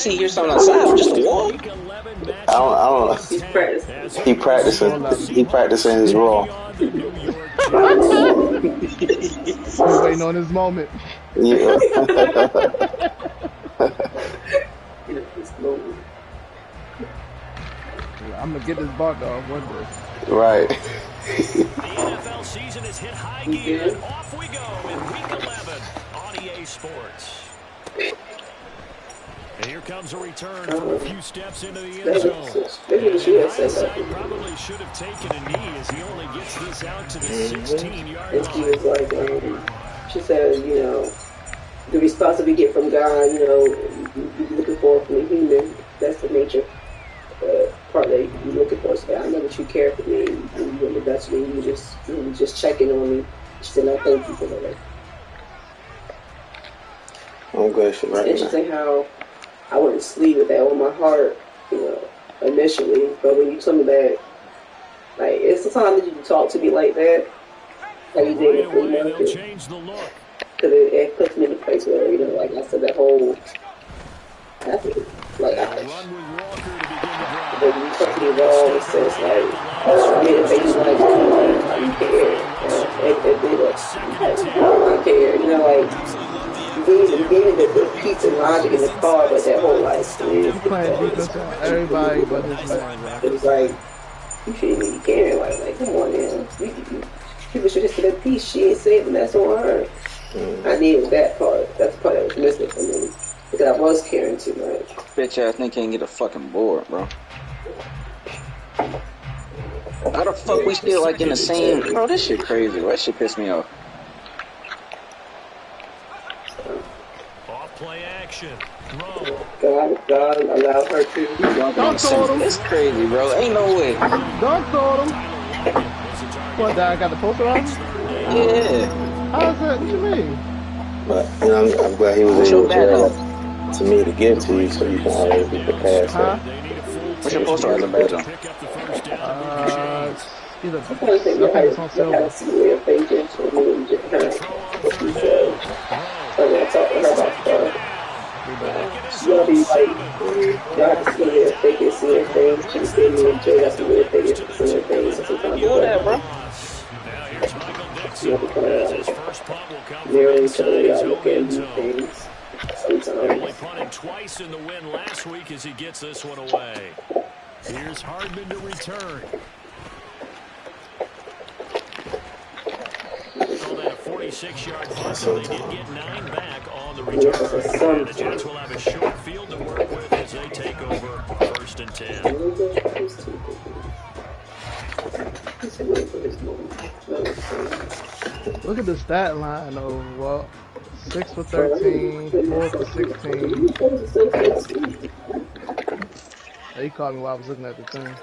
see here something outside, just a wall. I don't. He's practicing. He practicing. He practicing his role. He's waiting on his moment. Yeah. I'm gonna get this bar dog one day. Right. The NFL season has hit high gear, and off we go in Week 11 on EA Sports. And here comes a return from a few steps into the end zone. Hindsight probably should have taken a knee as he only gets this out to the 16-yard line. She was like, she said, you know, the response that we get from God, you know, you're looking for from the human. That's the nature part that you're looking for. So I know that you care for me, and you want the best for me. You just checking on me. She said, "No, thank you for that." I'm glad she's right. It's interesting how I wouldn't sleep with that on my heart, you know, initially. But when you told me that, like, it's the time that you talk to me like that, how you did it, you know, because it puts me in a place where, you know, like I said, that whole, like, when you talk to me wrong, it says, like, I mean, it makes you like, you care, I care, you know, like, you gave me the peace and logic in the car, but that whole, like, He's playing defense on everybody but his man. It was like, you shouldn't even be caring, like, come on, man. People should just get a piece. She ain't saving, that's on her. I needed that part. That's the part that was missing from me. Because I was caring too much. Bitch ass nigga can't get a fucking board, bro. How the fuck we still like in the same? Bro, this shit crazy. Bro. That shit pissed me off. Off play action. God allowed her to. It's crazy, bro. Ain't no way. Dunk told him. What, I got the poster on? Yeah. How's that? What you mean? But you know, I'm glad he was able to me to give to you, so you can always be prepared. So. What's your poster on the bed on? Either I think it's on sale. I see where pages for me and just kind of what she said. So when I talk to her about stuff, she's gonna be like, y'all have to see where fake is seeing things. She said me and Jay got to see where fake is seeing things. So sometimes you know that, bro. You have to kind of mirror each other. Y'all look at things. He only punted twice in the win last week as he gets this one away. Here's Hardman to return. Call that a 46-yard punt, so they did get 9 back on the return. And the Jets will have a short field to work with as they take over 1st and 10. Look at the stat line, though. Well, 6 for 13, 4 for 16. He called me while I was looking at the thing.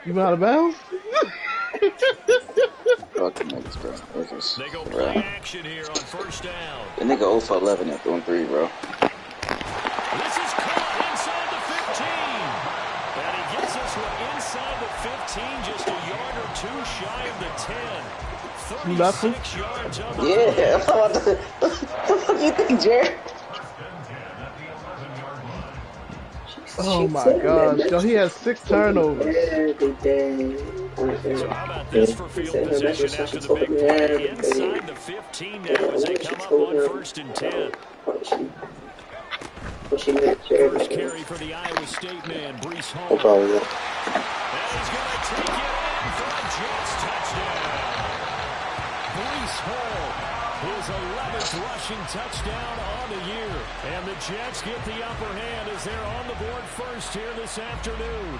You been out of bounds? Fucking niggas, bro. They go play action here on 1st down. The nigga 0 for 11 at 3, bro. This is caught inside the 15. And he gets this one inside the 15, just a yard or two shy of the 10. 36 yards on the yeah, what the fuck you think, Jared? Oh my gosh, yo, he has 6 turnovers. So how about this for field position after the big play? Inside the 15 now as they come up on 1st and 10. First carry for the Iowa State man, Breece Hall. No problem, And he's going to take it in for a Jets touchdown. Breece Hall, his 11th rushing touchdown on the year. And the Jets get the upper hand as they're on the board first here this afternoon.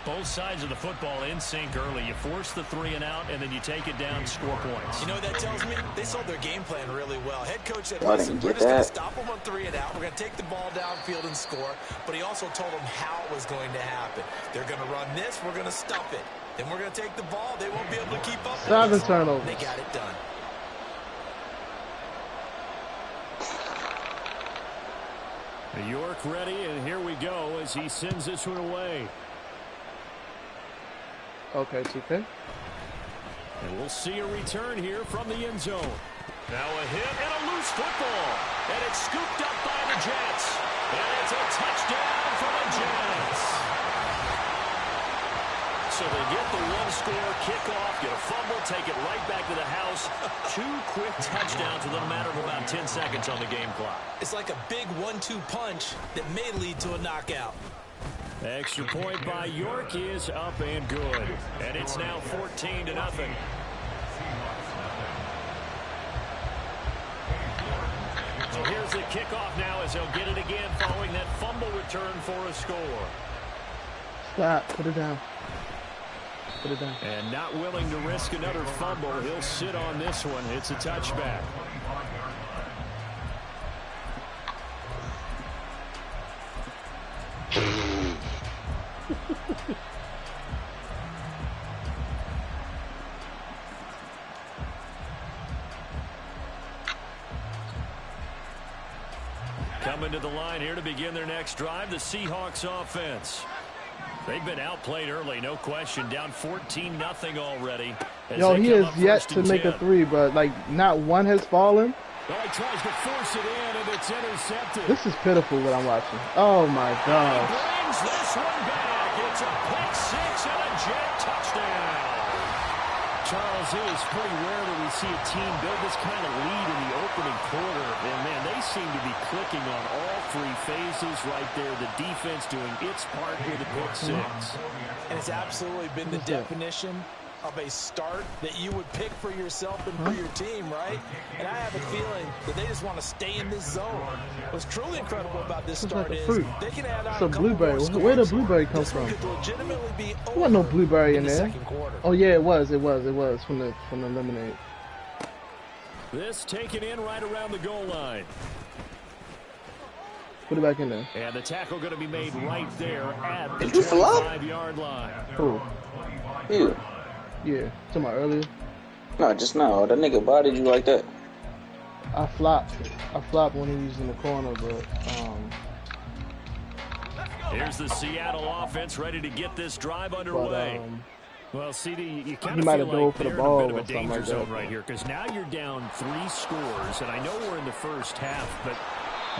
Both sides of the football in sync early. You force the 3 and out, and then you take it down, score points. You know what that tells me? They sold their game plan really well. Head coach said, listen, we're just going to stop them on 3 and out. We're going to take the ball downfield and score. But he also told them how it was going to happen. They're going to run this. We're going to stuff it. Then we're going to take the ball. They won't be able to keep up. 7 turnovers. They got it done. York ready, and here we go as he sends this one away. Okay, 2K. And we'll see a return here from the end zone. Now a hit and a loose football. And it's scooped up by the Jets. And it's a touchdown for the Jets. So they get the one-score kickoff, get a fumble, take it right back to the house. 2 quick touchdowns within a matter of about 10 seconds on the game clock. It's like a big 1-2 punch that may lead to a knockout. Extra point by York is up and good. And it's now 14-0. So here's the kickoff now as they'll get it again following that fumble return for a score. Stop. Put it down. Put it down. And not willing to risk another fumble. He'll sit on this one. It's a touchback. Coming to the line here to begin their next drive, the Seahawks offense. They've been outplayed early, no question. Down 14-0 already. Yo, he has yet to make a 3, but like not one has fallen. Well, he tries to force it in, and it's intercepted. This is pitiful what I'm watching. Oh my God. He brings this one back. It's a pick 6 and a Jet touchdown. Charles, it is pretty rare that we see a team build this kind of lead in the opening quarter. And, man, they seem to be clicking on all 3 phases right there. The defense doing its part with the pick 6. And it's absolutely been the definition of a start that you would pick for yourself and for your team, right? And I have a feeling that they just want to stay in this zone. What's truly incredible about this start is they can add on a blueberry. Where did blueberry come from? There wasn't no blueberry in there. Oh yeah, it was from the lemonade. This taken in right around the goal line. Put it back in there. And the tackle going to be made right there at the 25-yard line. Cool. You. Yeah, talking about earlier? No, just now. That nigga bodied you like that. I flopped when he was in the corner, but Here's the Seattle offense ready to get this drive underway. Well, CD, you kind of feel like they're in a bit of a danger zone right here because now you're down 3 scores, and I know we're in the first half, but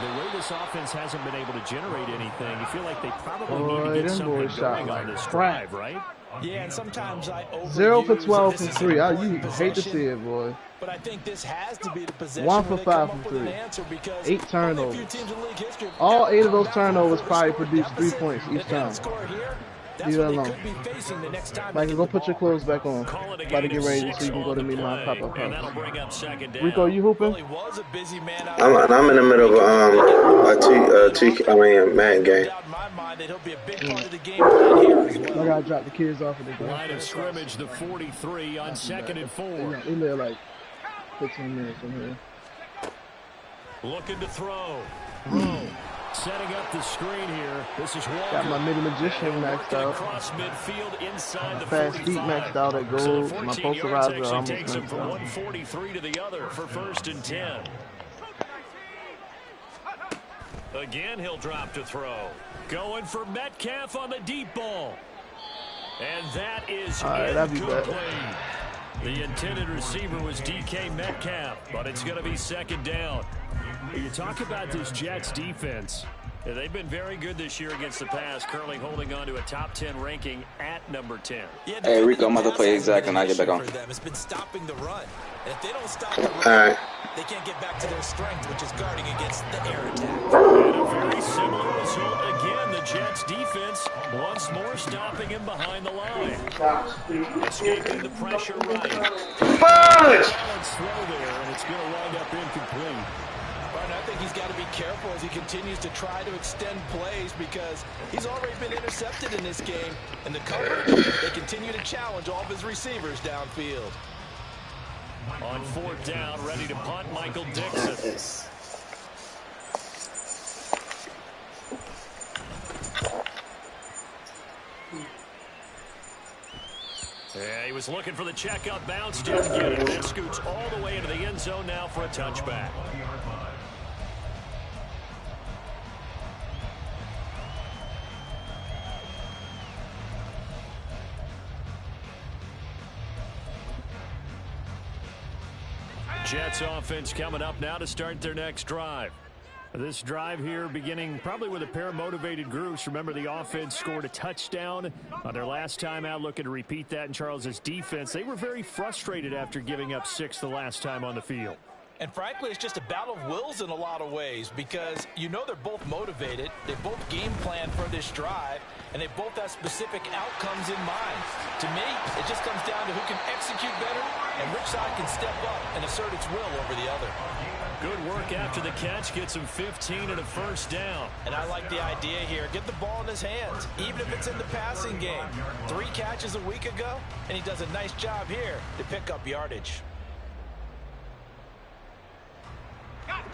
the way this offense hasn't been able to generate anything, you feel like they probably need to get something going on this drive, right? Yeah, and sometimes I 0 for 12 from 3. You hate to see it, boy. But I think this has to be the possession 1 for 5 from 3. 8 turnovers. All 8 of those turnovers probably produced 3 points each time. Leave that alone. Michael, go put your clothes back on. About to get ready so you can go to meet my pop-up house. Rico, you hooping? I'm in the middle of a Madden game. I gotta drop the kids off of the game. Line of scrimmage, the 43 on 2nd and 4. We live like 15 minutes from here. Looking to throw. Setting up the screen here. This is Walker. Got my middle magician maxed out. Across midfield inside the fast feet maxed out at goal. So my posterizer almost takes him maxed from out. 143 to the other for 1st and 10. Again, he'll drop to throw. Going for Metcalf on the deep ball. And that is incomplete. The intended receiver was DK Metcalf, but it's going to be 2nd down. You talk about this Jets defense. They've been very good this year against the pass, currently holding on to a top 10 ranking at number 10. Hey, Rico, I'm about to play exact and I get back on. It's been stopping the run. And if they don't stop the run, they can't get back to their strength, which is guarding against the air attack. And a very similar result. Again, the Jets defense once more stopping him behind the line. Escaping the pressure right. Solid throw there, and it's going to wind up incomplete. I think he's got to be careful as he continues to try to extend plays because he's already been intercepted in this game. And the coverage, they continue to challenge all of his receivers downfield. On 4th down, ready to punt, Michael Dixon. Yeah, he was looking for the checkup bounce, didn't get it. That scoots all the way into the end zone now for a touchback. Jets offense coming up now to start their next drive. This drive here beginning probably with a pair of motivated groups. Remember, the offense scored a touchdown on their last time out, looking to repeat that in Charles's defense. They were very frustrated after giving up 6 the last time on the field. And frankly, it's just a battle of wills in a lot of ways because you know they're both motivated. They both game plan for this drive, and they both have specific outcomes in mind. To me, it just comes down to who can execute better and which side can step up and assert its will over the other. Good work after the catch. Gets him 15 and a first down. And I like the idea here. Get the ball in his hands, even if it's in the passing game. 3 catches a week ago, and he does a nice job here to pick up yardage.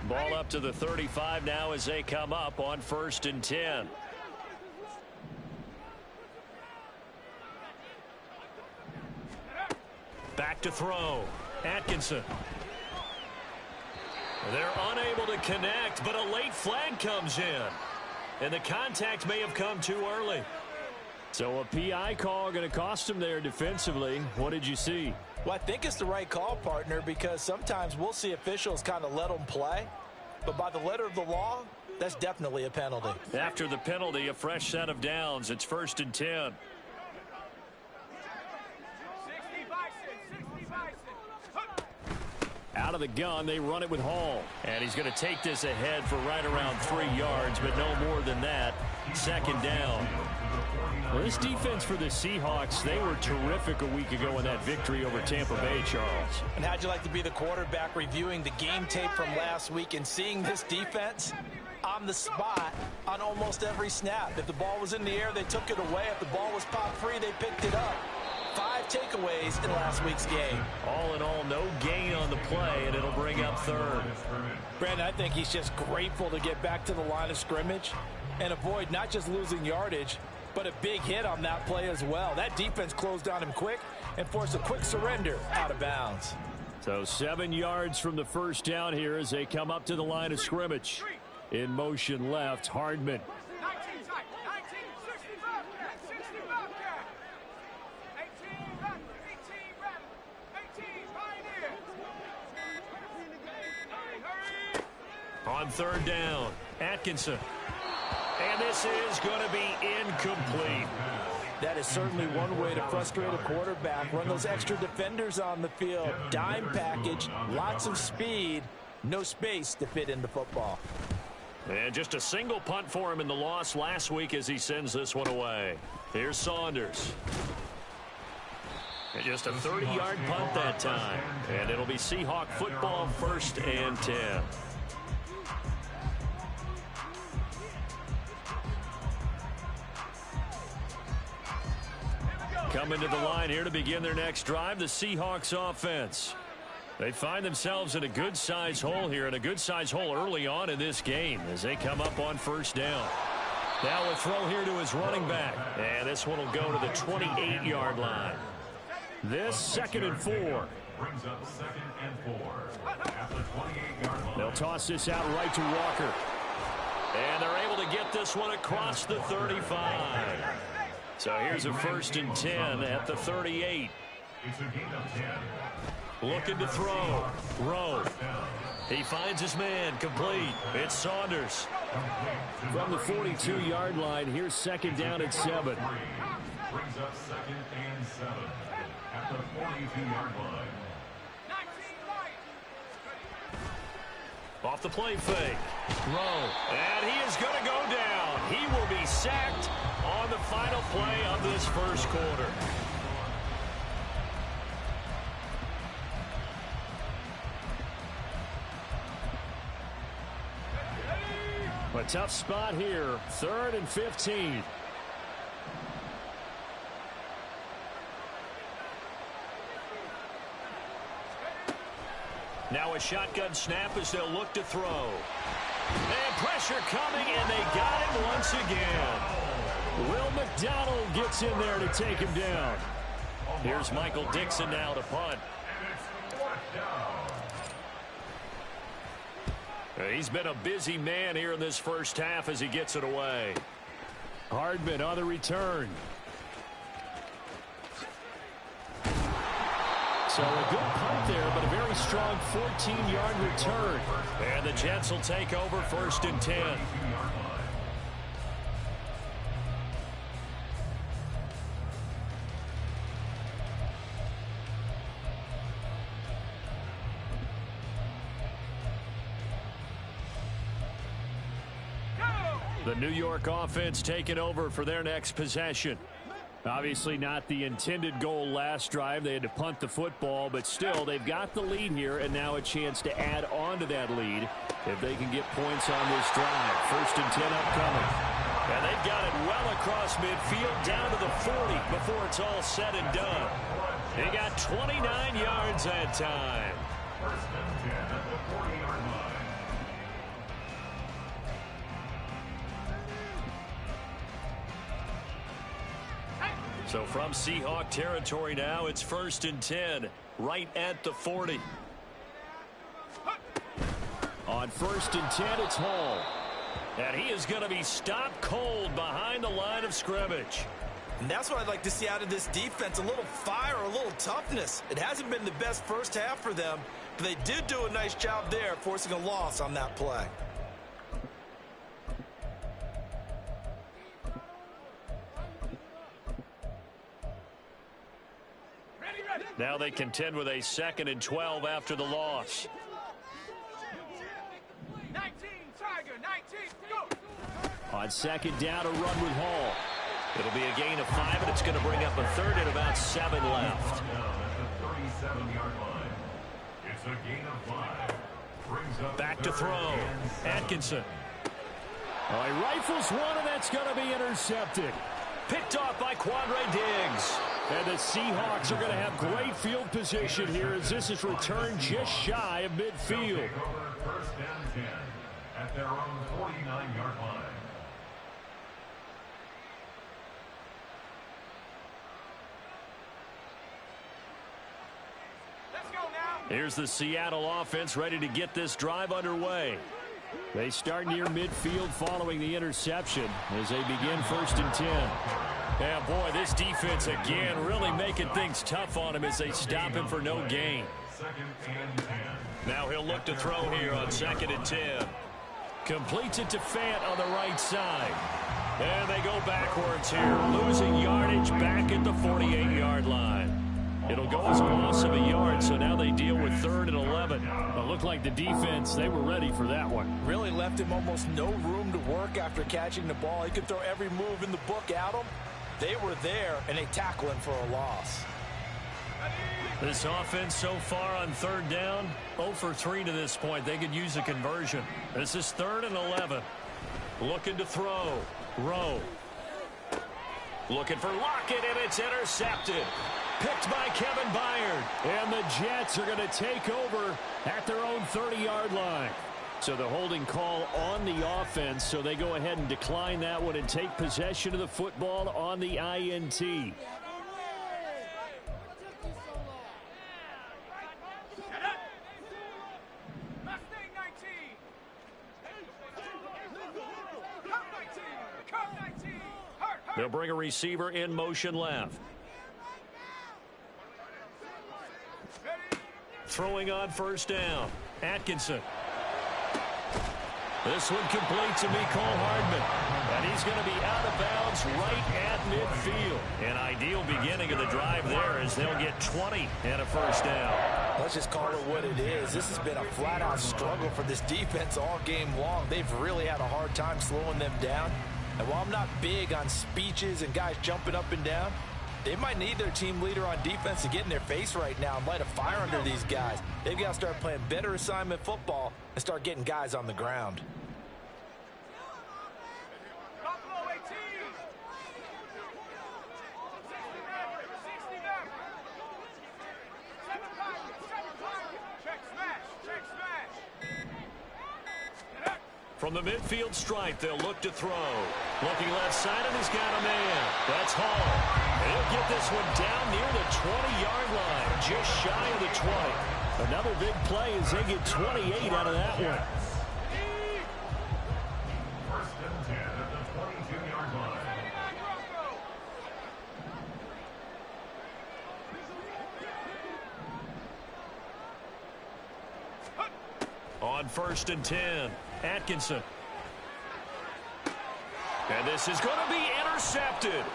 Ball up to the 35 now as they come up on 1st and 10. Back to throw. Atkinson. They're unable to connect, but a late flag comes in. And the contact may have come too early. So a PI call going to cost him there defensively. What did you see? Well, I think it's the right call, partner, because sometimes we'll see officials kind of let them play. But by the letter of the law, that's definitely a penalty. After the penalty, a fresh set of downs. It's 1st and 10. Out of the gun, they run it with Hall. And he's going to take this ahead for right around 3 yards, but no more than that. 2nd down. Well, this defense for the Seahawks, they were terrific a week ago in that victory over Tampa Bay, Charles. And how'd you like to be the quarterback reviewing the game tape from last week and seeing this defense on the spot on almost every snap? If the ball was in the air, they took it away. If the ball was popped free, they picked it up. 5 takeaways in last week's game. All in all, no gain on the play, and it'll bring up 3rd. Brandon, I think he's just grateful to get back to the line of scrimmage and avoid not just losing yardage, but a big hit on that play as well. That defense closed on him quick and forced a quick surrender out of bounds. So 7 yards from the first down here as they come up to the line of scrimmage. In motion left, Hardman. On 3rd down, Atkinson. And this is going to be incomplete. That is certainly one way to frustrate a quarterback. Run those extra defenders on the field. Dime package, lots of speed, no space to fit into football. And just a single punt for him in the loss last week as he sends this one away. Here's Saunders. And just a 30-yard punt that time. And it'll be Seahawk football, 1st and 10. Coming to the line here to begin their next drive, the Seahawks offense. They find themselves in a good-sized hole here, and a good-sized hole early on in this game as they come up on 1st down. Now a throw here to his running back, and this one will go to the 28-yard line. This 2nd and 4. Brings up 2nd and 4 at the 28-yard line. They'll toss this out right to Walker. And they're able to get this one across the 35. So here's a 1st and 10 at the 38. It's a gain of 10. Looking to throw. Rowe. He finds his man. Complete. It's Saunders. From the 42-yard line, here's 2nd down at 7. Brings up 2nd and 7 at the 42-yard line. Off the play fake. Rowe. And he is going to go down. He will be sacked on the final play of this first quarter. A tough spot here. 3rd and 15. Now a shotgun snap as they'll look to throw. And pressure coming, and they got him once again. Will McDonald gets in there to take him down. Here's Michael Dixon now to punt. He's been a busy man here in this first half as he gets it away. Hardman on the return. So a good punt there, but a very strong 14-yard return. And the Jets will take over 1st and 10. The New York offense taking over for their next possession. Obviously not the intended goal last drive. They had to punt the football, but still they've got the lead here and now a chance to add on to that lead if they can get points on this drive. 1st and 10 upcoming. And they've got it well across midfield down to the 40 before it's all said and done. They got 29 yards that time. 1st and 10 at the 40-yard line. So from Seahawk territory now, it's 1st and 10, right at the 40. On 1st and 10, it's Hall. And he is going to be stopped cold behind the line of scrimmage. And that's what I'd like to see out of this defense, a little fire, a little toughness. It hasn't been the best first half for them, but they did do a nice job there, forcing a loss on that play. Now they contend with a 2nd and 12 after the loss. 19, Tiger, 19, go! On 2nd down, a run with Hall. It'll be a gain of 5, and it's going to bring up a 3rd and about 7 left. At the 37-yard line. It's a gain of 5. Brings up Back to throw. Atkinson. Oh, he rifles one, and that's going to be intercepted. Picked off by Quandre Diggs. And the Seahawks are going to have great field position here as this is returned just shy of midfield. 1st and 10 at their own 49-yard line. Let's go now! Here's the Seattle offense ready to get this drive underway. They start near midfield following the interception as they begin 1st and 10. Yeah, boy, this defense again really making things tough on him as they stop him for no gain. 2nd and 10. Now he'll look to throw here on 2nd and 10. Completes it to Fant on the right side. And they go backwards here, losing yardage back at the 48-yard line. It'll go as a loss of a yard, so now they deal with 3rd and 11. It looked like the defense, they were ready for that one. Really left him almost no room to work after catching the ball. He could throw every move in the book at him. They were there, and they tackle him for a loss. This offense so far on 3rd down, 0 for 3 to this point. They could use a conversion. This is 3rd and 11. Looking to throw. Rowe. Looking for Lockett, and it's intercepted. Picked by Kevin Byard. And the Jets are going to take over at their own 30-yard line. So the holding call on the offense, so they go ahead and decline that one and take possession of the football on the INT. They'll bring a receiver in motion left. Throwing on 1st down. Atkinson. This one complete to Mecole Hardman. And he's going to be out of bounds right at midfield. An ideal beginning of the drive there as they'll get 20 and a 1st down. Let's just call it what it is. This has been a flat-out struggle for this defense all game long. They've really had a hard time slowing them down. And while I'm not big on speeches and guys jumping up and down, they might need their team leader on defense to get in their face right now and light a fire under these guys. They've got to start playing better assignment football and start getting guys on the ground. From the midfield stripe, they'll look to throw. Looking left side, and he's got a man. That's Hall. And he'll get this one down near the 20-yard line, just shy of the 20. Another big play as they get 28 out of that one. 1st and 10 at the 22-yard line. On 1st and 10, Atkinson. And this is going to be intercepted.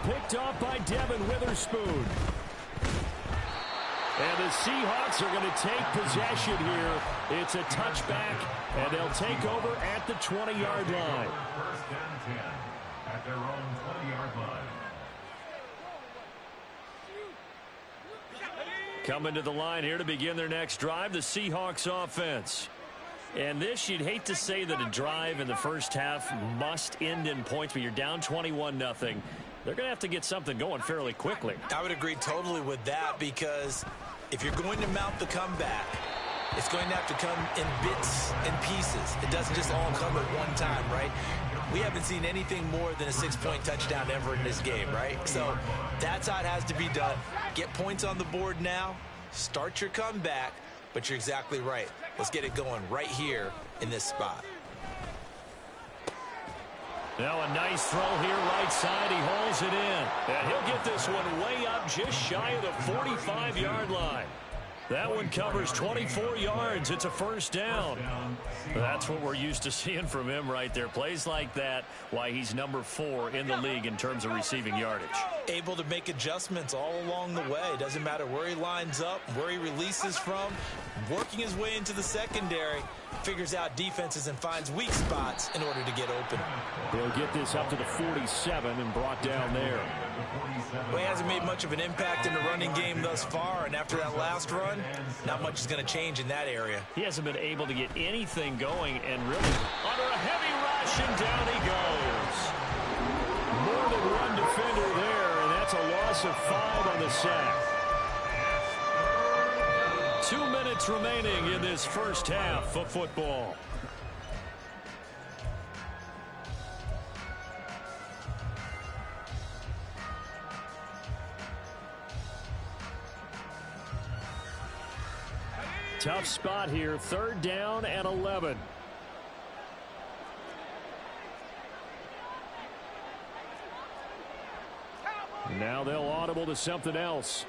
Picked off by Devin Witherspoon. And the Seahawks are going to take possession here. It's a touchback, and they'll take over at the 20-yard line. 1st and 10 at their own 20-yard line. Coming to the line here to begin their next drive, the Seahawks offense. And this, you'd hate to say that a drive in the first half must end in points, but you're down 21-0. They're going to have to get something going fairly quickly. I would agree totally with that, because if you're going to mount the comeback, it's going to have to come in bits and pieces. It doesn't just all come at one time, right? We haven't seen anything more than a 6-point touchdown ever in this game, right? So that's how it has to be done. Get points on the board now, start your comeback, but you're exactly right. Let's get it going right here in this spot. Now a nice throw here right side. He holds it in. And he'll get this one way up just shy of the 45-yard line. That one covers 24 yards. It's a first down. That's what we're used to seeing from him right there. Plays like that, why he's number 4 in the league in terms of receiving yardage. Able to make adjustments all along the way. Doesn't matter where he lines up, where he releases from. Working his way into the secondary. Figures out defenses and finds weak spots in order to get open. He'll get this up to the 47 and brought down there. Well, he hasn't made much of an impact in the running game thus far, and after that last run, not much is going to change in that area. He hasn't been able to get anything going, and really under a heavy rush, and down he goes. More than one defender there, and that's a loss of 5 on the sack. 2 minutes remaining in this first half of football. Tough spot here, 3rd down and 11. Now they'll audible to something else.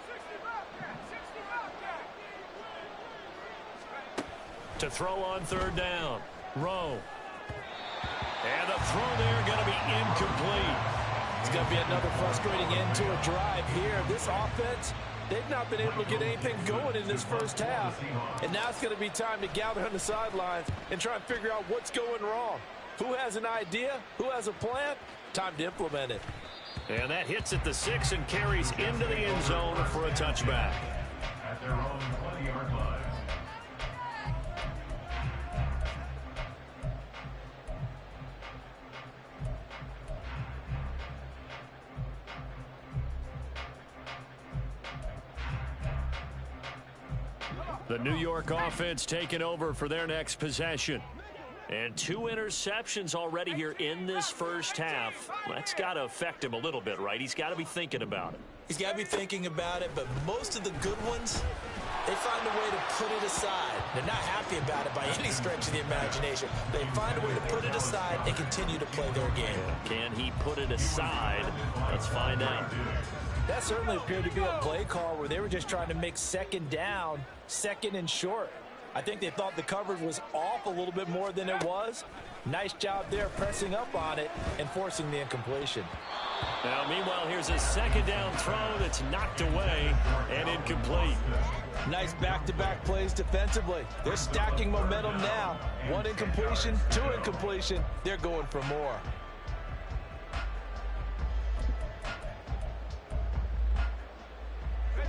To throw on 3rd down. Rowe. And the throw there going to be incomplete. It's going to be another frustrating end to a drive here. This offense, they've not been able to get anything going in this first half. And now it's going to be time to gather on the sidelines and try and figure out what's going wrong. Who has an idea? Who has a plan? Time to implement it. And that hits at the 6 and carries into the end zone for a touchback. At their own 20-yard line. The New York offense taking over for their next possession. And 2 interceptions already here in this first half. That's got to affect him a little bit, right? He's got to be thinking about it. He's got to be thinking about it, but most of the good ones, they find a way to put it aside. They're not happy about it by any stretch of the imagination. They find a way to put it aside and continue to play their game. Can he put it aside? Let's find out. That certainly appeared to be a play call where they were just trying to make 2nd down, 2nd and short. I think they thought the coverage was off a little bit more than it was. Nice job there pressing up on it and forcing the incompletion. Now, meanwhile, here's a 2nd down throw that's knocked away and incomplete. Nice back-to-back plays defensively. They're stacking momentum now. 1 incompletion, 2 incompletion. They're going for more.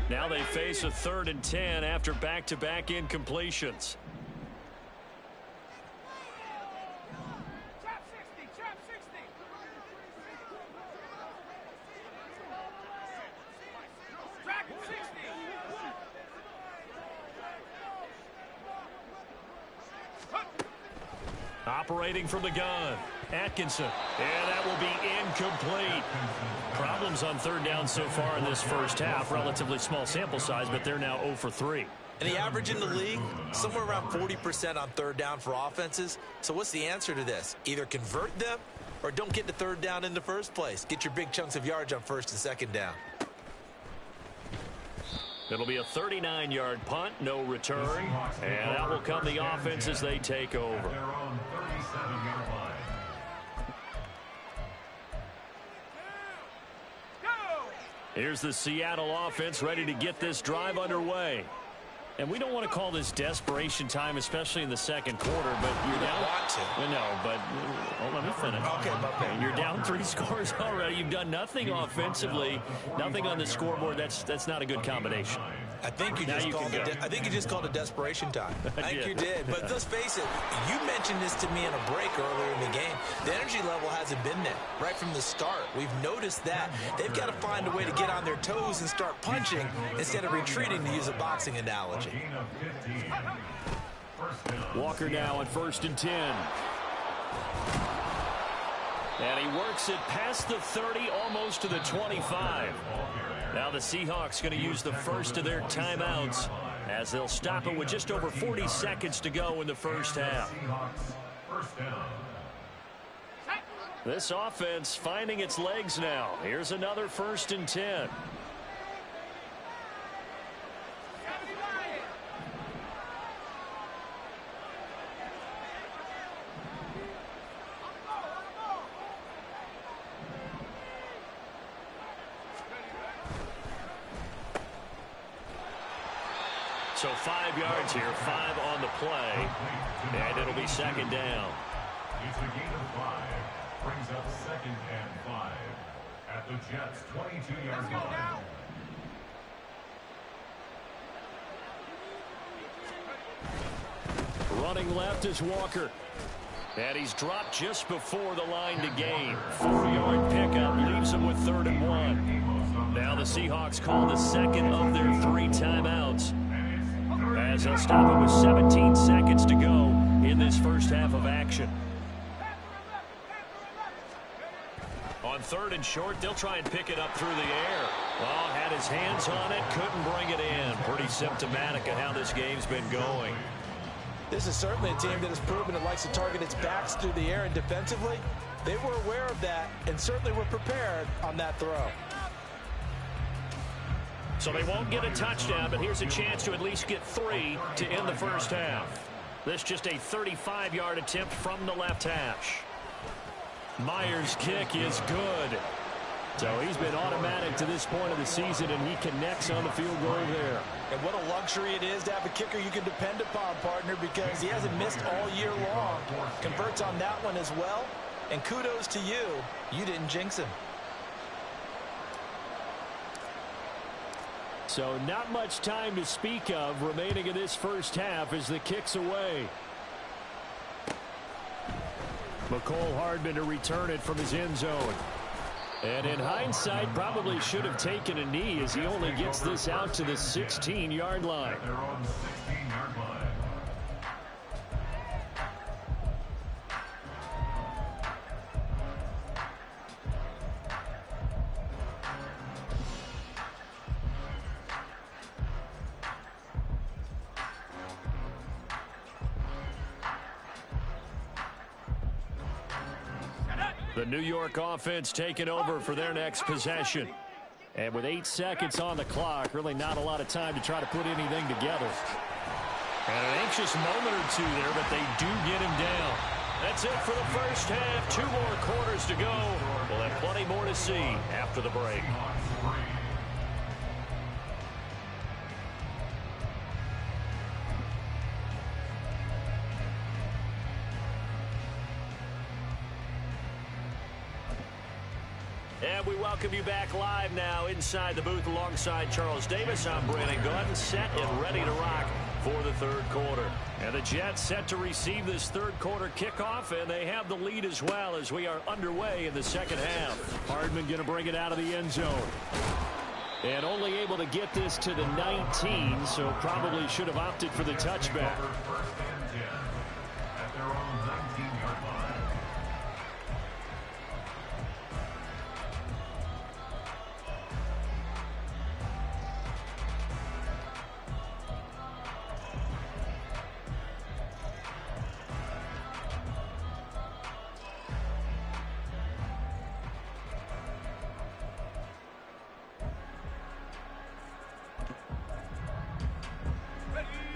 Now they face a 3rd and 10 after back-to-back incompletions. Chop 60, chop 60. Track 60. Operating from the gun, Atkinson. And that will be incomplete. Problems on 3rd down so far in this first half. Relatively small sample size, but they're now 0 for 3. And the average in the league, somewhere around 40% on 3rd down for offenses. So what's the answer to this? Either convert them or don't get to 3rd down in the first place. Get your big chunks of yards on 1st and 2nd down. It'll be a 39-yard punt, no return. And out will come the offense as they take over. Their own 37-yard line. Here's the Seattle offense ready to get this drive underway. And we don't want to call this desperation time, especially in the second quarter, but you're down. Want to. No, but let me finish. Okay. You're down 3 scores already. You've done nothing offensively, nothing on the scoreboard. That's not a good combination. I think you just called it desperation time. I think you did. But let's face it, you mentioned this to me in a break earlier in the game. The energy level hasn't been there right from the start. We've noticed that. They've got to find a way to get on their toes and start punching instead of retreating, to use a boxing analogy. Walker now on 1st and 10. And he works it past the 30, almost to the 25. Now the Seahawks going to use the first of their timeouts as they'll stop it with just over 40 seconds to go in the first half. This offense finding its legs now. Here's another 1st and 10. So 5 yards here, 5 on the play, and it'll be 2nd down. It's a gain of 5. Brings up 2nd and 5 at the Jets' 22-yard line. Running left is Walker. And he's dropped just before the line to gain. 4-yard pickup leaves him with 3rd and 1. Now the Seahawks call the second of their 3 timeouts, as they'll stop it with 17 seconds to go in this first half of action. On 3rd and short, they'll try and pick it up through the air. Well, had his hands on it, couldn't bring it in. Pretty symptomatic of how this game's been going. This is certainly a team that has proven it likes to target its backs through the air, and defensively, they were aware of that and certainly were prepared on that throw. So they won't get a touchdown, but here's a chance to at least get 3 to end the first half. This just a 35-yard attempt from the left hash. Myers' kick is good. So he's been automatic to this point of the season, and he connects on the field goal there. And what a luxury it is to have a kicker you can depend upon, partner, because he hasn't missed all year long. Converts on that one as well. And kudos to you. You didn't jinx him. So not much time to speak of remaining in this first half as the kick's away. McCole Hardman to return it from his end zone. And in hindsight, probably should have taken a knee as he only gets this out to the 16-yard line. They're on the 16-yard line. The New York offense taking over for their next possession. And with 8 seconds on the clock, really not a lot of time to try to put anything together. And an anxious moment or two there, but they do get him down. That's it for the first half. 2 more quarters to go. We'll have plenty more to see after the break. And we welcome you back live now inside the booth alongside Charles Davis. I'm Brandon Gordon, set and ready to rock for the third quarter. And the Jets set to receive this third quarter kickoff, and they have the lead as well as we are underway in the second half. Hardman going to bring it out of the end zone. And only able to get this to the 19, so probably should have opted for the touchback.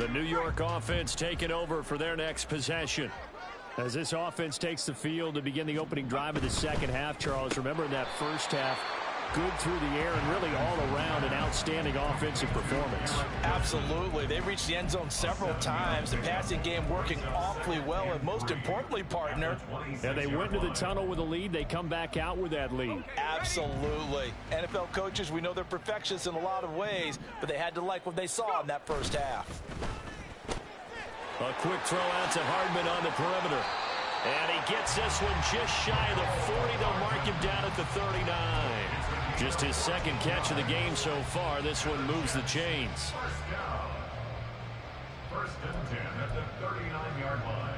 The New York offense taking over for their next possession. As this offense takes the field to begin the opening drive of the second half, Charles, remember in that first half, good through the air and really all around an outstanding offensive performance. Absolutely. They reached the end zone several times. The passing game working awfully well, and most importantly, partner. And they went into the tunnel with a lead. They come back out with that lead. Absolutely. NFL coaches, we know they're perfectionists in a lot of ways, but they had to like what they saw in that first half. A quick throw out to Hardman on the perimeter. And he gets this one just shy of the 40. They'll mark him down at the 39. Just his second catch of the game so far. This one moves the chains. First down. First and 10 at the 39-yard line.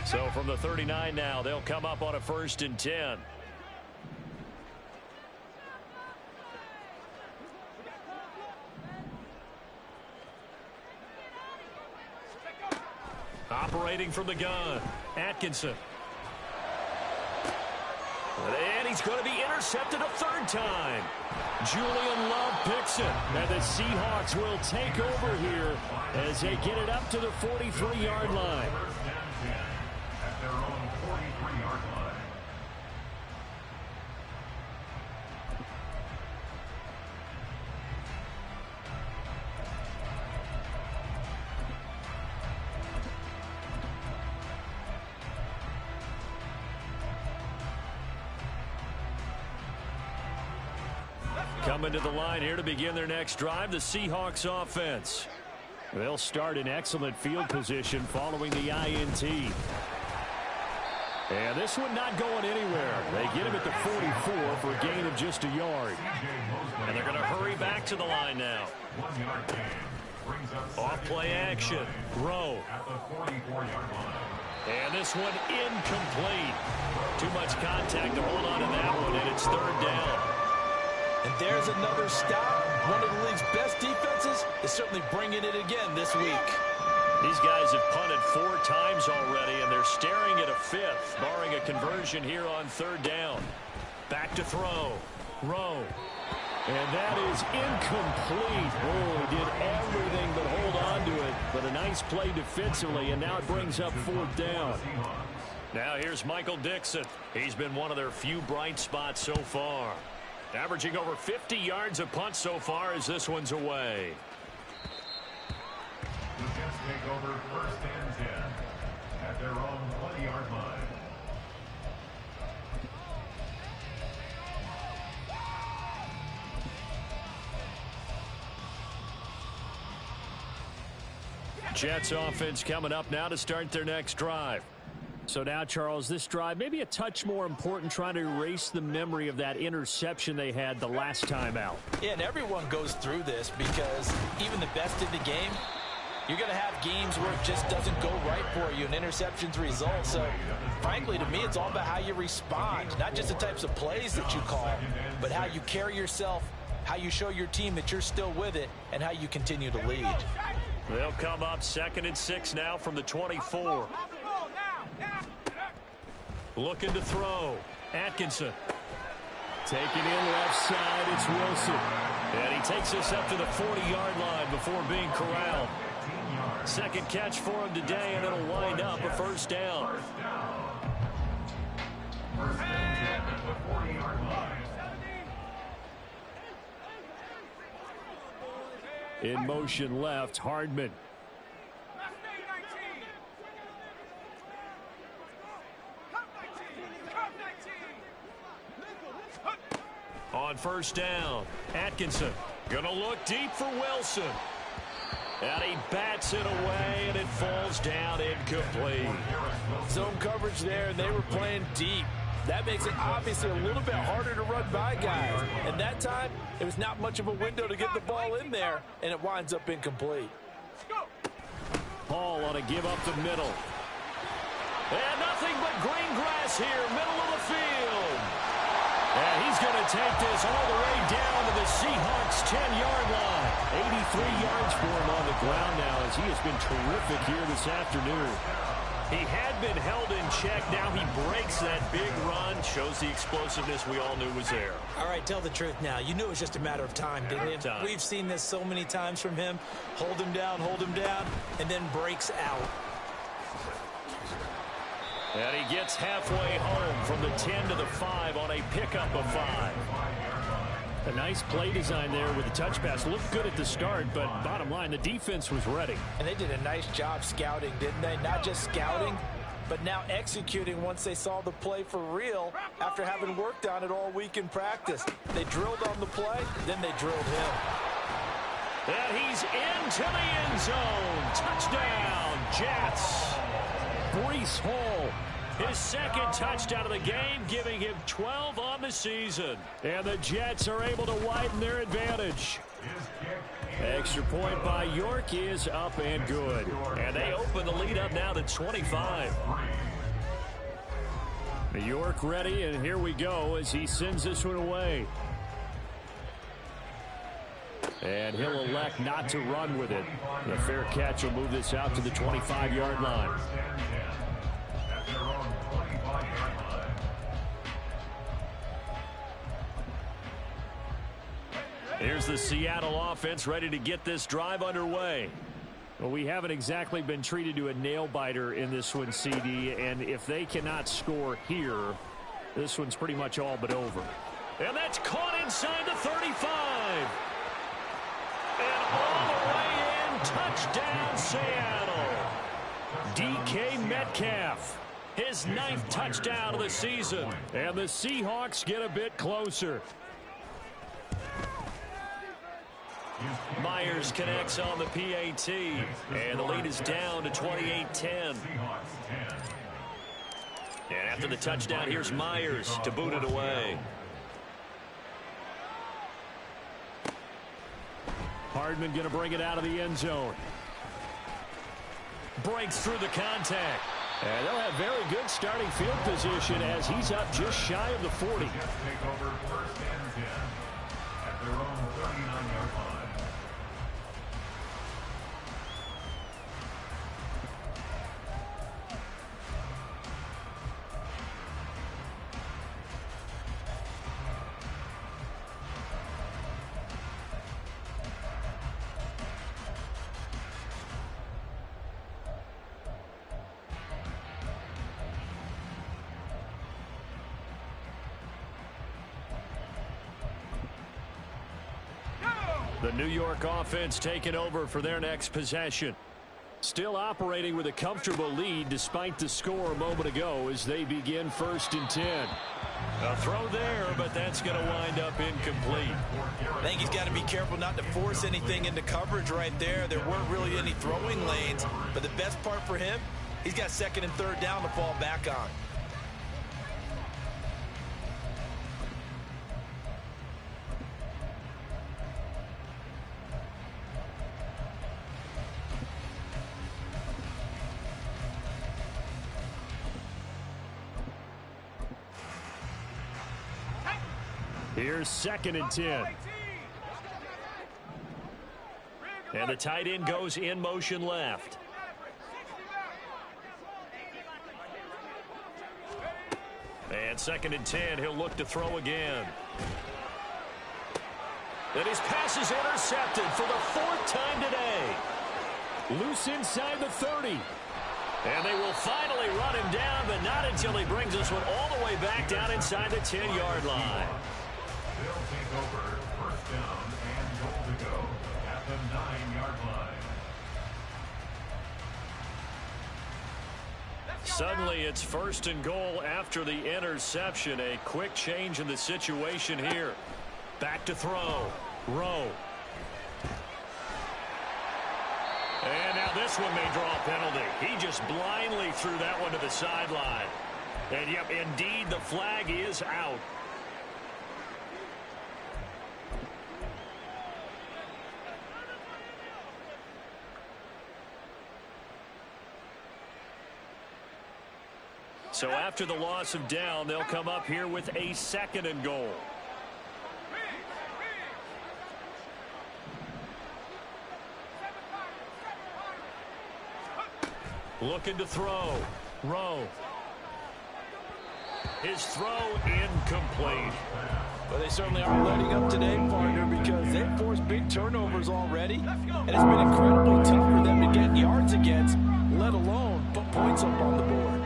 So from the 39 now, they'll come up on a 1st and 10. Operating from the gun, Atkinson. And he's going to be intercepted a third time. Julian Love picks it. And the Seahawks will take over here as they get it up to the 43-yard line. First and 10 at their own 43-yard line. Coming to the line here to begin their next drive, the Seahawks offense. They'll start in excellent field position following the INT. And this one not going anywhere. They get him at the 44 for a gain of just a yard. And they're going to hurry back to the line now. 1 yard gain. Brings up Off play action. Rowe. at the 44-yard line. And this one incomplete. Too much contact to hold on to that one, and it's third down. And there's another stop. One of the league's best defenses is certainly bringing it again this week. These guys have punted 4 times already, and they're staring at a 5th, barring a conversion here on third down. Back to throw. Rowe. And that is incomplete. Oh, he did everything but hold on to it. But a nice play defensively, and now it brings up 4th down. Now here's Michael Dixon. He's been one of their few bright spots so far. Averaging over 50 yards a punt so far as this one's away. The Jets take over first and 10 at their own 20-yard line. Jets offense coming up now to start their next drive. So now, Charles, this drive maybe a touch more important, trying to erase the memory of that interception they had the last time out. Yeah, and everyone goes through this because even the best in the game, you're going to have games where it just doesn't go right for you and interceptions result. So, frankly, to me, it's all about how you respond, not just the types of plays that you call, but how you carry yourself, how you show your team that you're still with it, and how you continue to lead. They'll come up 2nd and 6 now from the 24. Looking to throw. Atkinson. Taking in left side, it's Wilson. And he takes us up to the 40-yard line before being corralled. Second catch for him today, and it'll wind up a first down. First and 10 at the 40-yard line. In motion left, Hardman. On first down, Atkinson gonna look deep for Wilson. And he bats it away, and it falls down incomplete. Zone coverage there, and they were playing deep. That makes it obviously a little bit harder to run by guys. And that time, it was not much of a window to get the ball in there, and it winds up incomplete. Hall on a give up the middle. And nothing but green grass here, middle of the field. And he's going to take this all the way down to the Seahawks' 10-yard line. 83 yards for him on the ground now as he has been terrific here this afternoon. He had been held in check. Now he breaks that big run. Shows the explosiveness we all knew was there. All right, tell the truth now. You knew it was just a matter of time, didn't you? We've seen this so many times from him. Hold him down, and then breaks out. And he gets halfway home from the 10 to the 5 on a pickup of 5. A nice play design there with the touch pass. Looked good at the start, but bottom line, the defense was ready. And they did a nice job scouting, didn't they? Not just scouting, but now executing once they saw the play for real after having worked on it all week in practice. They drilled on the play, then they drilled him. And he's into the end zone. Touchdown, Jets. Breece Hall, his second touchdown of the game, giving him 12 on the season. And the Jets are able to widen their advantage. Extra point by York is up and good. And they open the lead up now to 25. York ready, and here we go as he sends this one away. And he'll elect not to run with it. The fair catch will move this out to the 25-yard line. Here's the Seattle offense ready to get this drive underway. Well, we haven't exactly been treated to a nail-biter in this one, CD, and if they cannot score here, this one's pretty much all but over. And that's caught inside the 35. And all the way in, touchdown, Seattle. DK Metcalf, his 9th touchdown of the season. And the Seahawks get a bit closer. Myers connects on the PAT, and the lead is down to 28-10. And after the touchdown, here's Myers to boot it away. Hardman going to bring it out of the end zone. Breaks through the contact. And they'll have very good starting field position as he's up just shy of the 40. Take over first and 10 at their own 39-yard line. The New York offense taking over for their next possession. Still operating with a comfortable lead despite the score a moment ago as they begin 1st and 10. A throw there, but that's going to wind up incomplete. I think he's got to be careful not to force anything into coverage right there. There weren't really any throwing lanes, but the best part for him, he's got 2nd and 3rd down to fall back on. Here's 2nd and 10. And the tight end goes in motion left. And 2nd and 10, he'll look to throw again. And his pass is intercepted for the 4th time today. Loose inside the 30. And they will finally run him down, but not until he brings this one all the way back down inside the 10-yard line. They'll take over first down and goal to go at the 9-yard line. Suddenly it's 1st and goal after the interception. A quick change in the situation here. Back to throw. Rowe. And now this one may draw a penalty. He just blindly threw that one to the sideline. And yep, indeed the flag is out. So after the loss of down, they'll come up here with a 2nd and goal. Looking to throw. Rowe. His throw incomplete. Well, they certainly aren't letting up today, partner, because they've forced big turnovers already, and it's been incredibly tough for them to get yards against, let alone put points up on the board.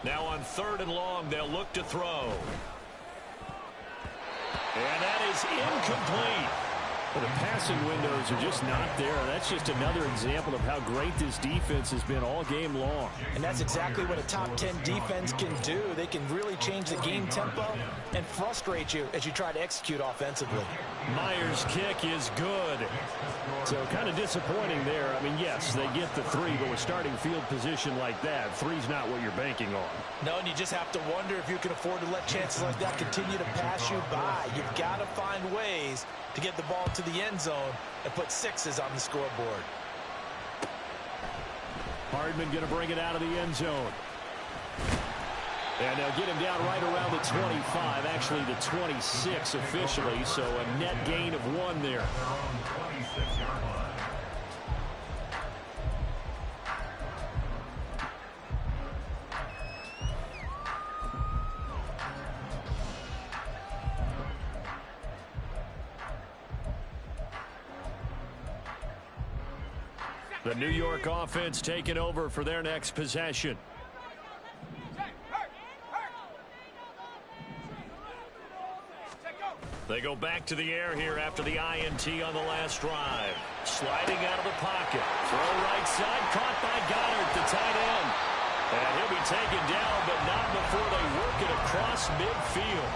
Now on 3rd and long, they'll look to throw. And that is incomplete. Well, the passing windows are just not there. That's just another example of how great this defense has been all game long. And that's exactly what a top 10 defense can do. They can really change the game tempo and frustrate you as you try to execute offensively. Myers' kick is good. So kind of disappointing there. I mean, yes, they get the 3, but with starting field position like that, 3's not what you're banking on. No, and you just have to wonder if you can afford to let chances like that continue to pass you by. You've got to find ways to get the ball to the end zone and put 6s on the scoreboard. Hardman going to bring it out of the end zone. And they'll get him down right around the 25, actually the 26 officially, so a net gain of 1 there. The New York offense taking over for their next possession. They go back to the air here after the INT on the last drive. Sliding out of the pocket. Throw right side, caught by Goddard, the tight end. And he'll be taken down, but not before they work it across midfield.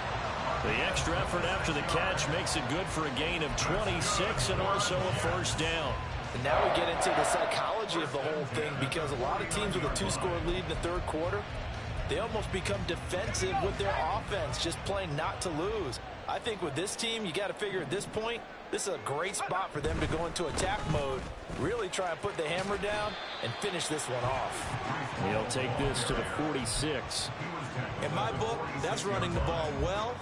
The extra effort after the catch makes it good for a gain of 26 and also a first down. And now we get into the psychology of the whole thing, because a lot of teams with a 2-score lead in the 3rd quarter, they almost become defensive with their offense, just playing not to lose. I think with this team, you got to figure at this point, this is a great spot for them to go into attack mode, really try and put the hammer down and finish this one off. He'll take this to the 46. In my book, that's running the ball well,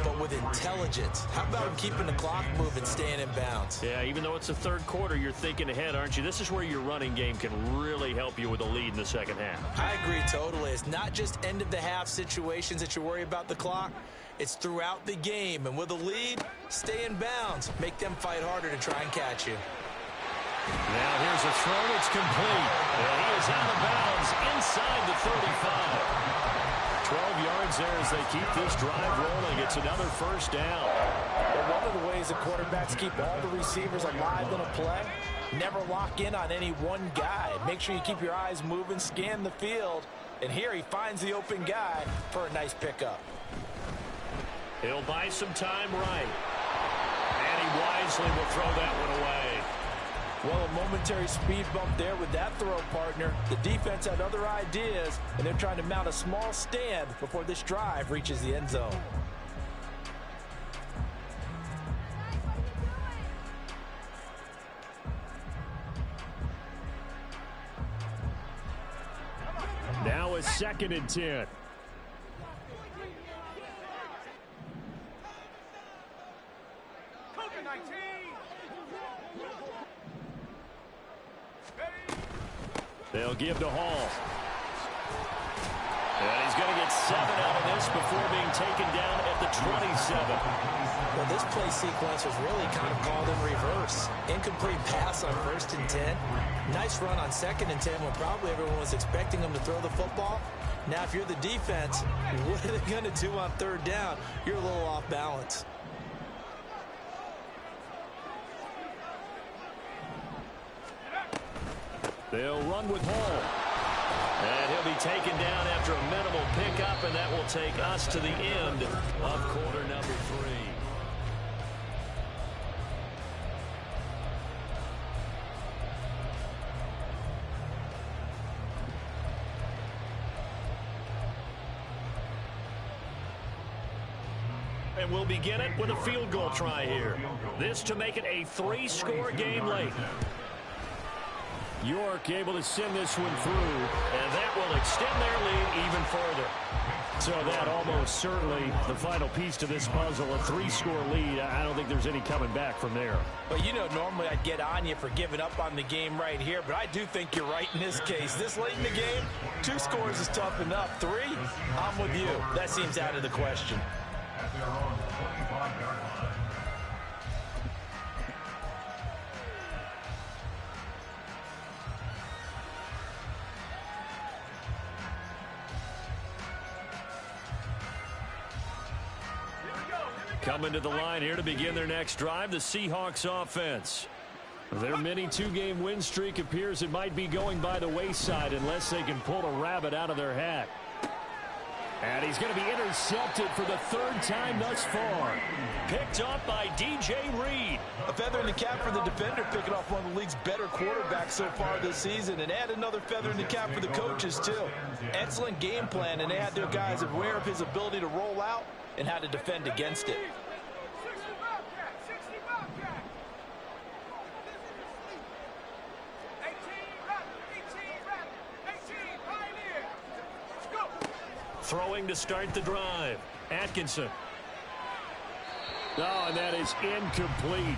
but with intelligence. How about him keeping the clock moving, staying in bounds? Yeah, even though it's the 3rd quarter, you're thinking ahead, aren't you? This is where your running game can really help you with a lead in the 2nd half. I agree totally. It's not just end-of-the-half situations that you worry about the clock. It's throughout the game. And with a lead, stay in bounds. Make them fight harder to try and catch you. Now here's a throw. It's complete. And he is out of bounds inside the 35. 12 yards there as they keep this drive rolling. It's another first down. Well, one of the ways that quarterbacks keep all the receivers alive in a play, never lock in on any one guy. Make sure you keep your eyes moving, scan the field. And here he finds the open guy for a nice pickup. He'll buy some time right. And he wisely will throw that one away. Well, a momentary speed bump there with that throw, partner. The defense had other ideas, and they're trying to mount a small stand before this drive reaches the end zone. Now a 2nd and 10. They'll give to Hall. And he's going to get 7 out of this before being taken down at the 27. Well, this play sequence was really kind of called in reverse. Incomplete pass on 1st and 10. Nice run on 2nd and 10 when probably everyone was expecting him to throw the football. Now, if you're the defense, what are they going to do on 3rd down? You're a little off balance. They'll run with Hall. And he'll be taken down after a minimal pickup, and that will take us to the end of quarter number 3. And we'll begin it with a field goal try here. This to make it a 3-score game late. York able to send this one through. And that will extend their lead even further. So that almost certainly the final piece to this puzzle, a 3-score lead. I don't think there's any coming back from there. But, you know, normally I'd get on you for giving up on the game right here, but I do think you're right in this case. This late in the game, 2 scores is tough enough. 3, I'm with you. That seems out of the question. At their own 25-yard line. Coming to the line here to begin their next drive, the Seahawks offense. Their mini 2-game win streak appears it might be going by the wayside unless they can pull a rabbit out of their hat. And he's going to be intercepted for the 3rd time thus far. Picked up by DJ Reed. A feather in the cap for the defender, picking off one of the league's better quarterbacks so far this season, and add another feather in the cap for the coaches too. Excellent game plan, and they had their guys aware of his ability to roll out and how to defend against it. 60 Bobcat, 60 Bobcat. 18 Raptor, 18 Pioneer. Let's go. Throwing to start the drive. Atkinson. Oh, and that is incomplete.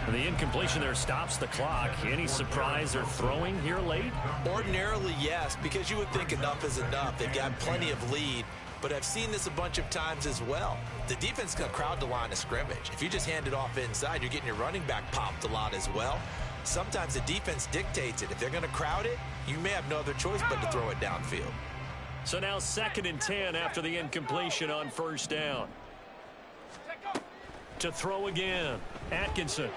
And the incompletion there stops the clock. Any surprise they're throwing here late? Ordinarily, yes, because you would think enough is enough. They've got plenty of lead. But I've seen this a bunch of times as well. The defense can crowd the line of scrimmage. If you just hand it off inside, you're getting your running back popped a lot as well. Sometimes the defense dictates it. If they're going to crowd it, you may have no other choice but to throw it downfield. So now 2nd and 10 after the incompletion on 1st down. To throw again, Atkinson.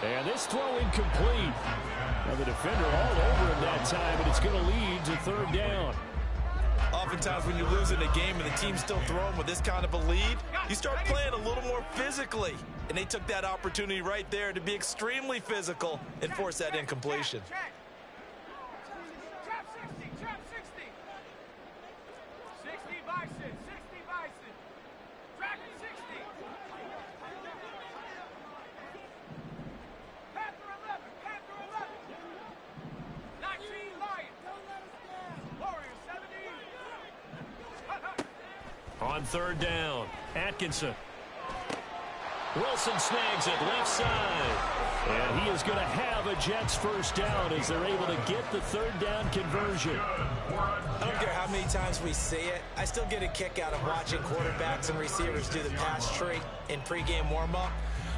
And this throw incomplete. Now the defender all over him that time, and it's going to lead to 3rd down. Oftentimes when you're losing a game and the team's still throwing with this kind of a lead, you start playing a little more physically. And they took that opportunity right there to be extremely physical and force that incompletion. Trap 60, trap 60. 60 Bison, 60 Bison. Trap 60. Panther 11, Panther 11. 19 Lion. Warrior 17. On 3rd down, Atkinson. Wilson snags it left side. And he is going to have a Jets 1st down as they're able to get the 3rd down conversion. I don't care how many times we say it, I still get a kick out of watching quarterbacks and receivers do the pass tree in pregame warm-up.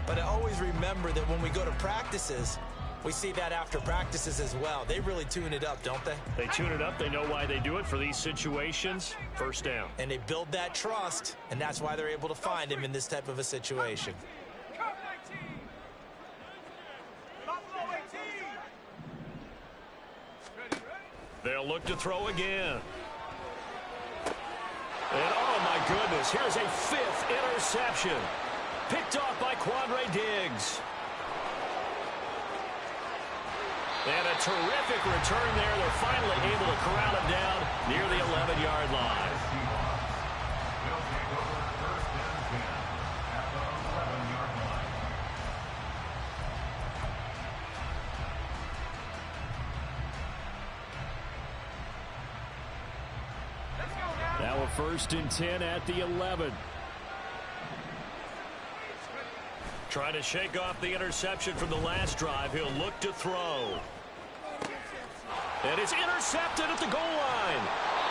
But I always remember that when we go to practices, we see that after practices as well. They really tune it up, don't they? They tune it up. They know why they do it for these situations. 1st down. And they build that trust, and that's why they're able to find him in this type of a situation. Cup 19. Buffalo 18. Ready, ready. They'll look to throw again. And oh my goodness, here's a 5th interception. Picked off by Quandre Diggs. And a terrific return there. They're finally able to corral him down near the 11-yard line. They'll take over 1st and 10 at the 11-yard line. Now a 1st and 10 at the 11. Trying to shake off the interception from the last drive. He'll look to throw. And it's intercepted at the goal line.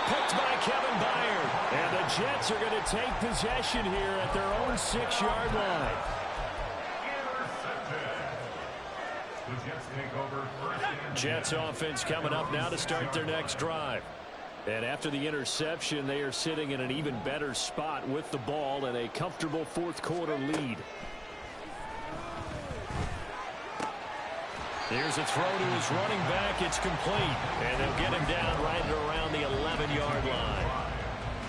Picked by Kevin Byard. And the Jets are going to take possession here at their own 6-yard line. The Jets take over 1st and 10. Jets offense coming up now to start their next drive. And after the interception, they are sitting in an even better spot with the ball and a comfortable 4th quarter lead. Here's a throw to his running back. It's complete. And they'll get him down right around the 11-yard line.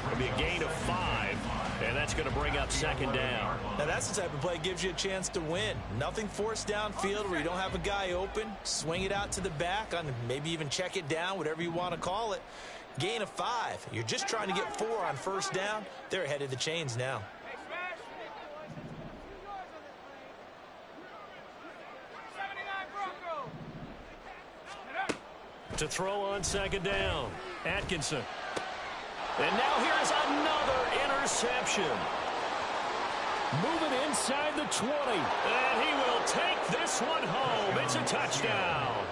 It'll be a gain of 5. And that's going to bring up 2nd down. Now that's the type of play that gives you a chance to win. Nothing forced downfield where you don't have a guy open. Swing it out to the back, on maybe even check it down, whatever you want to call it. Gain of 5. You're just trying to get 4 on 1st down. They're ahead of the chains now. Hey, Smash. 79 Broncos. To throw on 2nd down, Atkinson. And now here's another interception. Moving inside the 20. And he will take this one home. It's a touchdown.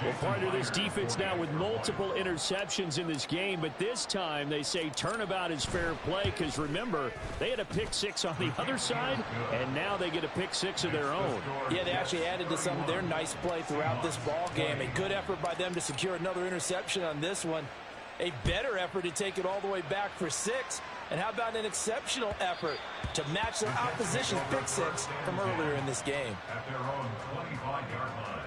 Well, part of this defense now with multiple interceptions in this game, but this time they say turnabout is fair play because, remember, they had a pick six on the other side, and now they get a pick six of their own. Yeah, they actually added to some of their nice play throughout this ball game. A good effort by them to secure another interception on this one. A better effort to take it all the way back for 6. And how about an exceptional effort to match their opposition's pick six from earlier in this game? At their own 25-yard line.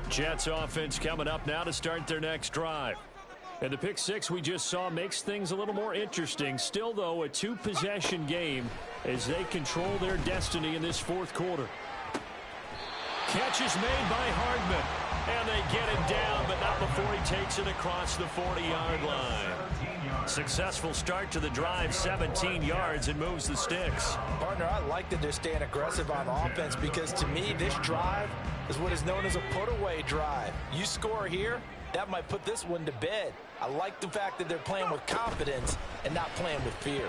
Jets offense coming up now to start their next drive. And the pick six we just saw makes things a little more interesting. Still, though, a two-possession game as they control their destiny in this fourth quarter. Catch is made by Hardman. And they get him down, but not before he takes it across the 40-yard line. Successful start to the drive, 17 yards, and moves the sticks. Partner, I like that they're staying aggressive on offense because, to me, this drive is what is known as a put-away drive. You score here, that might put this one to bed. I like the fact that they're playing with confidence and not playing with fear.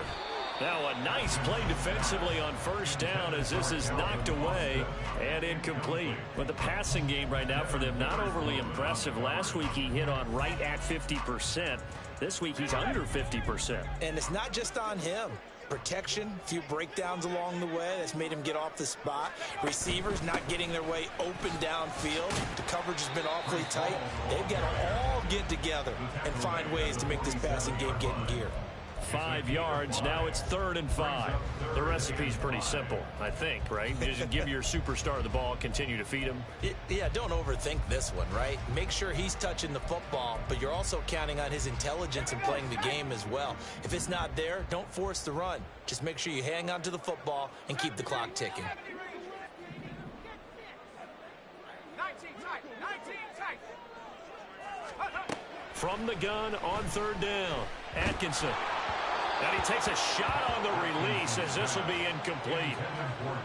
Now a nice play defensively on first down as this is knocked away and incomplete. But the passing game right now for them, not overly impressive. Last week he hit on right at 50%. This week he's under 50%. And it's not just on him. Protection, a few breakdowns along the way that's made him get off the spot. Receivers not getting their way open downfield. The coverage has been awfully tight. They've got to all get together and find ways to make this passing game get in gear. 5 yards. Now it's 3rd and 5. The recipe's pretty simple, I think, right? Just give your superstar the ball, continue to feed him. Yeah, don't overthink this one, right? Make sure he's touching the football, but you're also counting on his intelligence in playing the game as well. If it's not there, don't force the run. Just make sure you hang on to the football and keep the clock ticking. 19 tight, 19 tight. From the gun on 3rd down, Atkinson. And he takes a shot on the release as this will be incomplete.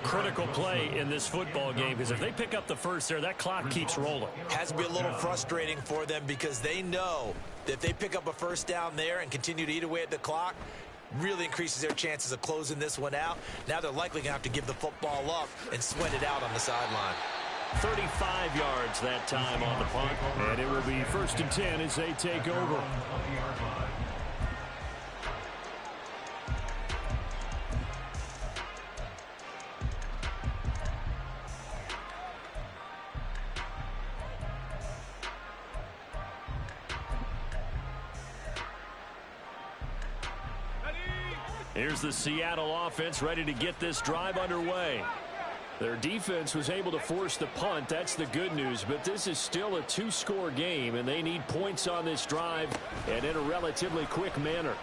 Critical play in this football game because if they pick up the first there, that clock keeps rolling. Has to be a little frustrating for them because they know that if they pick up a first down there and continue to eat away at the clock, really increases their chances of closing this one out. Now they're likely going to have to give the football up and sweat it out on the sideline. 35 yards that time on the punt. And it will be 1st and 10 as they take over. Here's the Seattle offense ready to get this drive underway. Their defense was able to force the punt. That's the good news. But this is still a 2-score game, and they need points on this drive and in a relatively quick manner.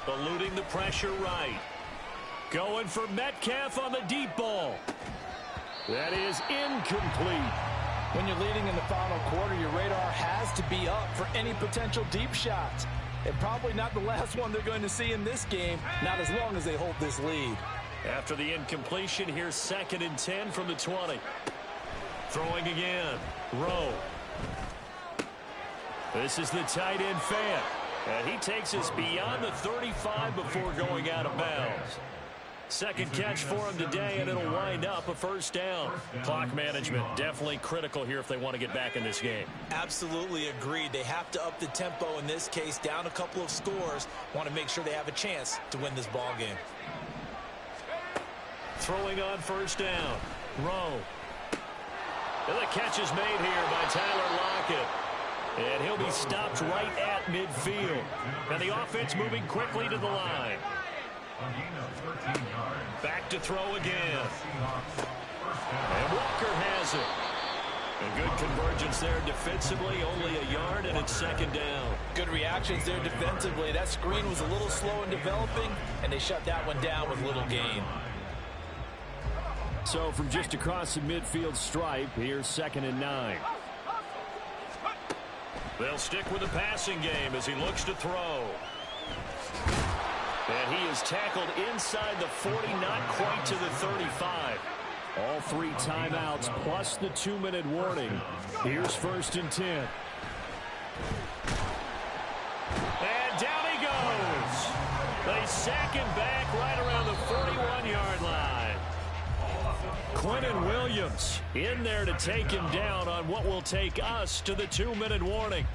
Eluding the pressure right. Going for Metcalf on the deep ball. That is incomplete. When you're leading in the final quarter, your radar has to be up for any potential deep shots. And probably not the last one they're going to see in this game, not as long as they hold this lead. After the incompletion, here's 2nd and 10 from the 20. Throwing again. Rowe. This is the tight end Fant. And he takes us beyond the 35 before going out of bounds. Second catch for him today, and it'll wind up a first down. Clock management definitely critical here if they want to get back in this game. Absolutely agreed. They have to up the tempo in this case, down a couple of scores. Want to make sure they have a chance to win this ball game. Throwing on first down. Rowe. And the catch is made here by Tyler Lockett. And he'll be stopped right at midfield. And the offense moving quickly to the line. Back to throw again. And Walker has it. A good convergence there defensively, only a yard, and it's 2nd down. Good reactions there defensively. That screen was a little slow in developing, and they shut that one down with little gain. So from just across the midfield stripe, here's 2nd and 9. They'll stick with the passing game as he looks to throw. And he is tackled inside the 40, not quite to the 35. All 3 timeouts plus the 2-minute warning. Here's 1st and 10. And down he goes. They sack him back right around the 41-yard line. Quentin Williams in there to take him down on what will take us to the 2-minute warning.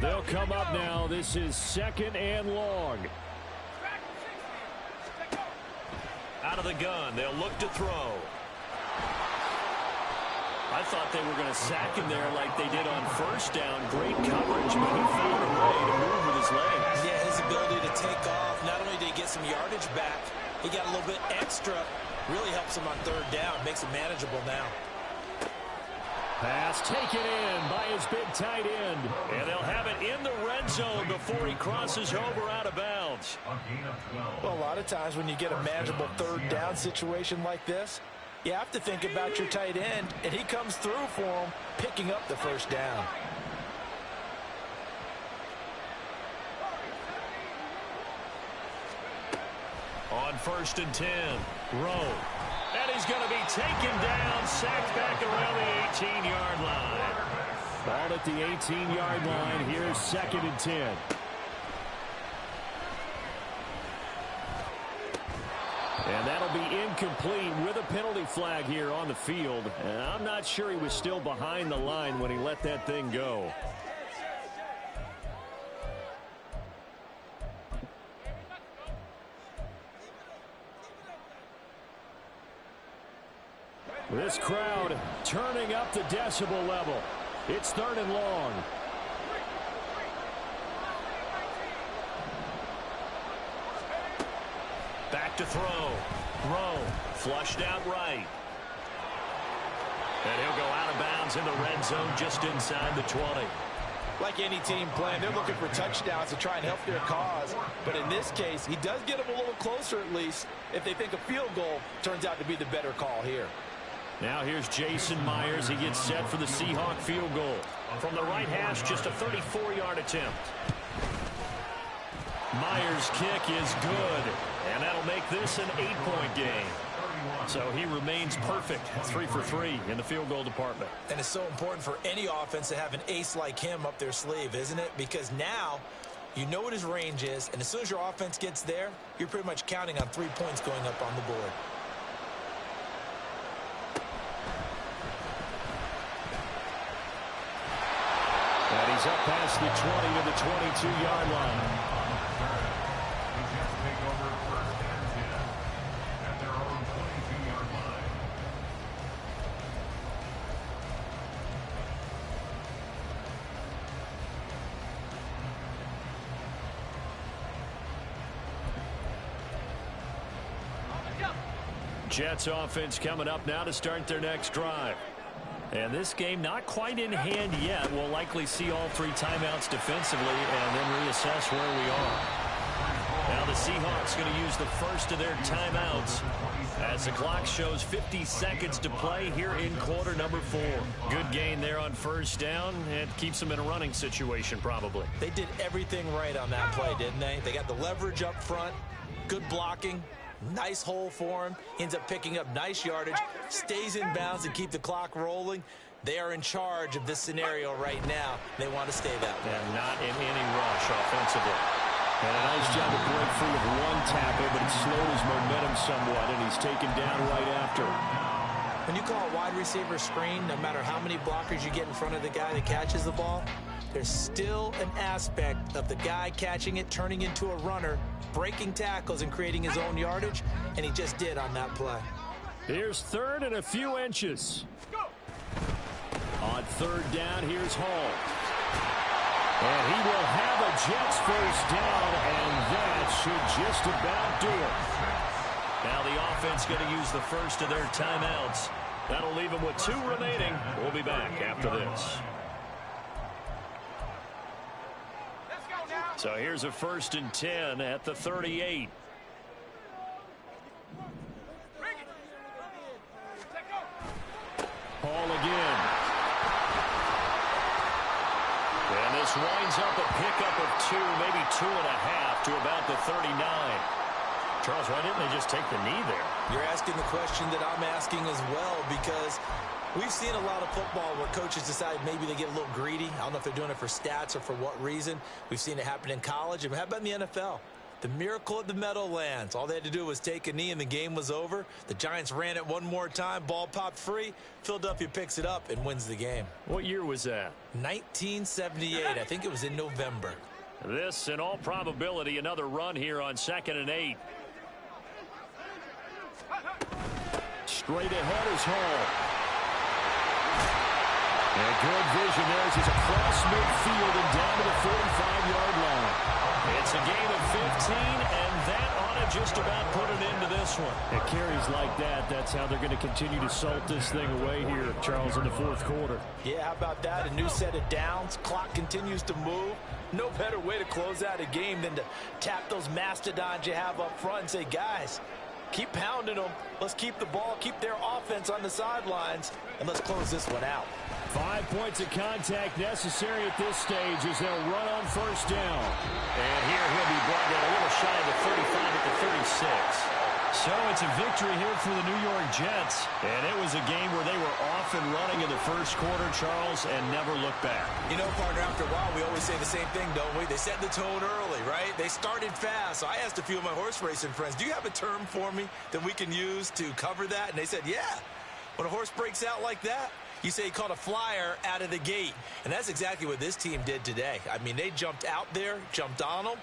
They'll come up now. This is 2nd and long. Out of the gun. They'll look to throw. I thought they were going to sack him there like they did on 1st down. Great coverage, but he found a way to move with his legs. Yeah, his ability to take off. Not only did he get some yardage back, he got a little bit extra. Really helps him on 3rd down. Makes it manageable now. Pass taken in by his big tight end. And they'll have it in the red zone before he crosses over out of bounds. Well, a lot of times when you get a manageable 3rd down situation like this, you have to think about your tight end, and he comes through for him, picking up the 1st down. On 1st and 10, Rowe. And he's going to be taken down, sacked back around the 18-yard line. Ball at the 18-yard line. Here's 2nd and 10. And that'll be incomplete with a penalty flag here on the field. And I'm not sure he was still behind the line when he let that thing go. This crowd turning up the decibel level. It's 3rd and long. Back to throw. Rowe flushed out right. And he'll go out of bounds in the red zone just inside the 20. Like any team playing, they're looking for touchdowns to try and help their cause. But in this case, he does get them a little closer at least if they think a field goal turns out to be the better call here. Now here's Jason Myers. He gets set for the Seahawk field goal. From the right hash, just a 34-yard attempt. Myers' kick is good, and that'll make this an 8-point game. So he remains perfect, 3 for 3 in the field goal department. And it's so important for any offense to have an ace like him up their sleeve, isn't it? Because now you know what his range is, and as soon as your offense gets there, you're pretty much counting on 3 points going up on the board. And he's up past the 20 to the 22-yard line. Jets offense coming up now to start their next drive. And this game not quite in hand yet. We'll likely see all 3 timeouts defensively and then reassess where we are. Now the Seahawks going to use the first of their timeouts as the clock shows 50 seconds to play here in quarter number 4. Good gain there on 1st down. It keeps them in a running situation probably. They did everything right on that play, didn't they? They got the leverage up front, good blocking. Nice hole for him. Ends up picking up nice yardage. Stays in bounds and keep the clock rolling. They are in charge of this scenario right now. They want to stay that way. And not in any rush offensively. And a nice job to break free of 1 tackle, but it slowed his momentum somewhat, and he's taken down right after. When you call a wide receiver screen, no matter how many blockers you get in front of the guy that catches the ball, there's still an aspect of the guy catching it, turning into a runner, breaking tackles and creating his own yardage, and he just did on that play. Here's 3rd and a few inches. On 3rd down, here's Hall. And he will have a Jets 1st down, and that should just about do it. Now the offense going to use the first of their timeouts. That'll leave them with 2 remaining. We'll be back after this. So here's a 1st and 10 at the 38. Hall again. this winds up a pickup of 2, maybe 2.5 to about the 39. Charles, why didn't they just take the knee there? You're asking the question that I'm asking as well, because we've seen a lot of football where coaches decide maybe they get a little greedy. I don't know if they're doing it for stats or for what reason. We've seen it happen in college. And how about in the NFL? The miracle of the Meadowlands. All they had to do was take a knee and the game was over. The Giants ran it one more time. Ball popped free. Philadelphia picks it up and wins the game. What year was that? 1978. I think it was in November. This, in all probability, another run here on 2nd and 8. Straight ahead is Hall. And good vision there as he's across midfield and down to the 45-yard line. It's a gain of 15, and that ought to just about put an end to this one. At carries like that, that's how they're going to continue to salt this thing away here, Charles, in the 4th quarter. Yeah, how about that? A new set of downs. Clock continues to move. No better way to close out a game than to tap those mastodons you have up front and say, guys, keep pounding them. Let's keep the ball, keep their offense on the sidelines, and let's close this one out. 5 points of contact necessary at this stage as they'll run on 1st down. And here he'll be brought down a little shy of the 35 at the 36. So it's a victory here for the New York Jets. And it was a game where they were off and running in the 1st quarter, Charles, and never looked back. You know, partner, after a while, we always say the same thing, don't we? They set the tone early, right? They started fast. So I asked a few of my horse racing friends, do you have a term for me that we can use to cover that? And they said, yeah. When a horse breaks out like that, you say he caught a flyer out of the gate. And that's exactly what this team did today. I mean, they jumped out there, jumped on them,